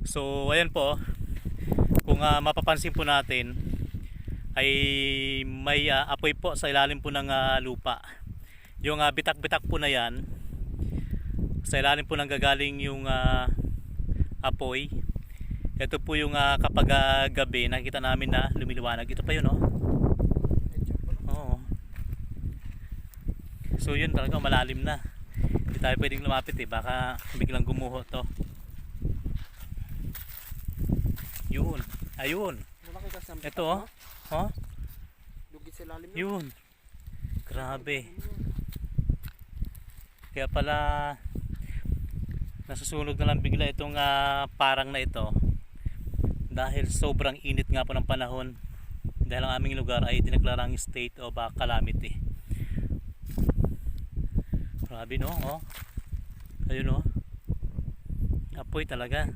So ayan po, kung mapapansin po natin ay may apoy po sa ilalim po ng lupa. Yung bitak-bitak po na yan, sa ilalim po nang gagaling yung apoy. Ito po yung kapag gabi nakikita namin na lumiliwanag. Ito pa yun, oh. Oo. So yun talaga malalim na. Hindi tayo pwedeng lumapit baka biglang gumuho to. Yun. Ayun. Ito, oh. Oh. Yun. Grabe. Kaya pala nasusunog na lang bigla itong parang na ito dahil sobrang init nga po ng panahon, dahil ang aming lugar ay dineklarang state of calamity. Grabe, no? Oh. Ayun, oh. Apoy talaga.